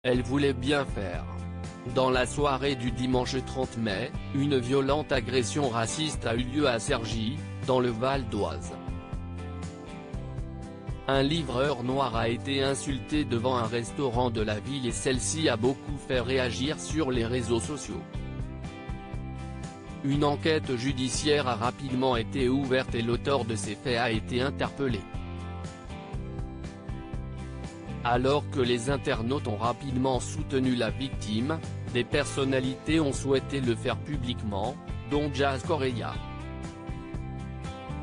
Elle voulait bien faire. Dans la soirée du dimanche 30 mai, une violente agression raciste a eu lieu à Cergy, dans le Val d'Oise. Un livreur noir a été insulté devant un restaurant de la ville et celle-ci a beaucoup fait réagir sur les réseaux sociaux. Une enquête judiciaire a rapidement été ouverte et l'auteur de ces faits a été interpellé. Alors que les internautes ont rapidement soutenu la victime, des personnalités ont souhaité le faire publiquement, dont Jazz Correia.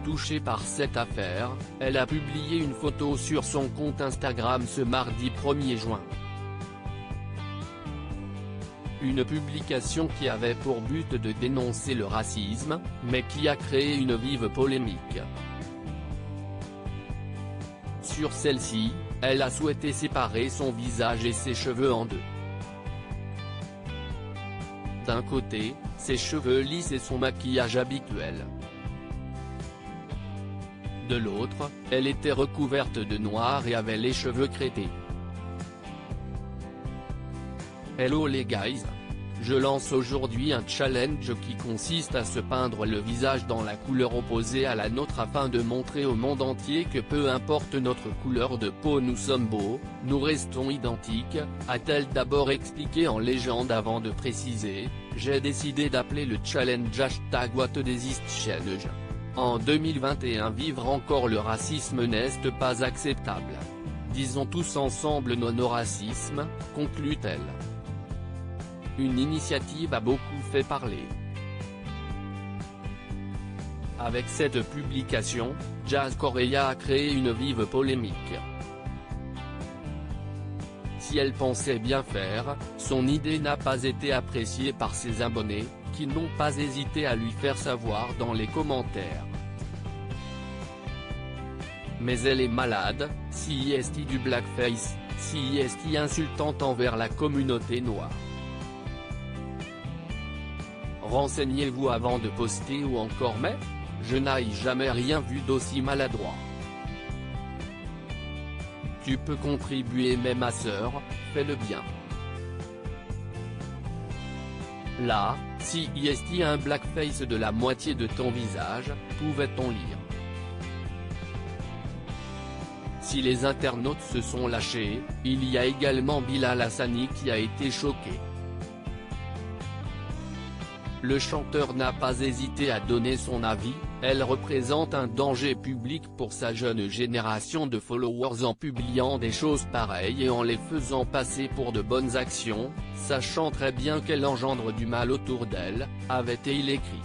Touchée par cette affaire, elle a publié une photo sur son compte Instagram ce mardi 1er juin. Une publication qui avait pour but de dénoncer le racisme, mais qui a créé une vive polémique. Sur celle-ci, elle a souhaité séparer son visage et ses cheveux en deux. D'un côté, ses cheveux lisses et son maquillage habituel. De l'autre, elle était recouverte de noir et avait les cheveux crêpés. Hello les guys. Je lance aujourd'hui un challenge qui consiste à se peindre le visage dans la couleur opposée à la nôtre afin de montrer au monde entier que peu importe notre couleur de peau nous sommes beaux, nous restons identiques, a-t-elle d'abord expliqué en légende avant de préciser, j'ai décidé d'appeler le challenge #WhatDesistChallenge. En 2021 vivre encore le racisme n'est pas acceptable. Disons tous ensemble non au racisme, conclut-elle. Une initiative a beaucoup fait parler. Avec cette publication, Jazz Correia a créé une vive polémique. Si elle pensait bien faire, son idée n'a pas été appréciée par ses abonnés, qui n'ont pas hésité à lui faire savoir dans les commentaires. Mais elle est malade, CIST du blackface, CIST insultante envers la communauté noire. Renseignez-vous avant de poster ou encore mais, je n'ai jamais rien vu d'aussi maladroit. Tu peux contribuer mais ma sœur, fais-le bien. Là, si CIST un blackface de la moitié de ton visage, pouvait-on lire. Si les internautes se sont lâchés, il y a également Bilal Hassani qui a été choqué. Le chanteur n'a pas hésité à donner son avis, elle représente un danger public pour sa jeune génération de followers en publiant des choses pareilles et en les faisant passer pour de bonnes actions, sachant très bien qu'elle engendre du mal autour d'elle, avait-il écrit.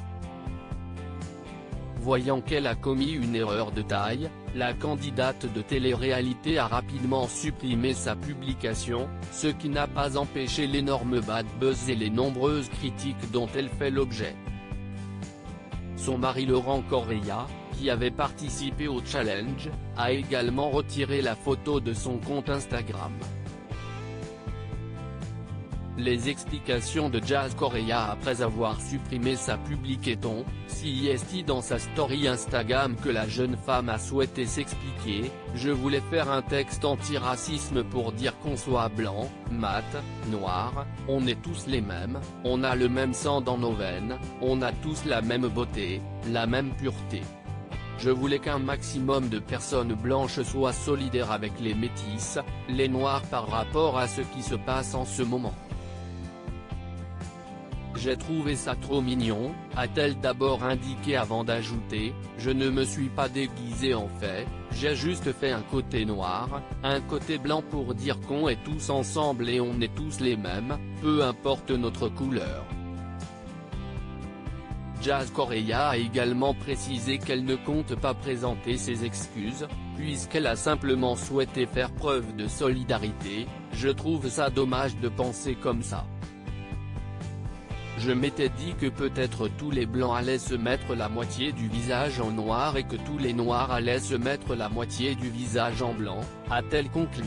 Voyant qu'elle a commis une erreur de taille, la candidate de télé-réalité a rapidement supprimé sa publication, ce qui n'a pas empêché l'énorme bad buzz et les nombreuses critiques dont elle fait l'objet. Son mari Laurent Correia, qui avait participé au challenge, a également retiré la photo de son compte Instagram. Les explications de Jazz Correia après avoir supprimé sa publication, CIST dans sa story Instagram que la jeune femme a souhaité s'expliquer, je voulais faire un texte anti-racisme pour dire qu'on soit blanc, mat, noir, on est tous les mêmes, on a le même sang dans nos veines, on a tous la même beauté, la même pureté. Je voulais qu'un maximum de personnes blanches soient solidaires avec les métis, les noirs par rapport à ce qui se passe en ce moment. J'ai trouvé ça trop mignon, a-t-elle d'abord indiqué avant d'ajouter, je ne me suis pas déguisé en fait, j'ai juste fait un côté noir, un côté blanc pour dire qu'on est tous ensemble et on est tous les mêmes, peu importe notre couleur. Jazz Correia a également précisé qu'elle ne compte pas présenter ses excuses, puisqu'elle a simplement souhaité faire preuve de solidarité, je trouve ça dommage de penser comme ça. Je m'étais dit que peut-être tous les blancs allaient se mettre la moitié du visage en noir et que tous les noirs allaient se mettre la moitié du visage en blanc, a-t-elle conclu.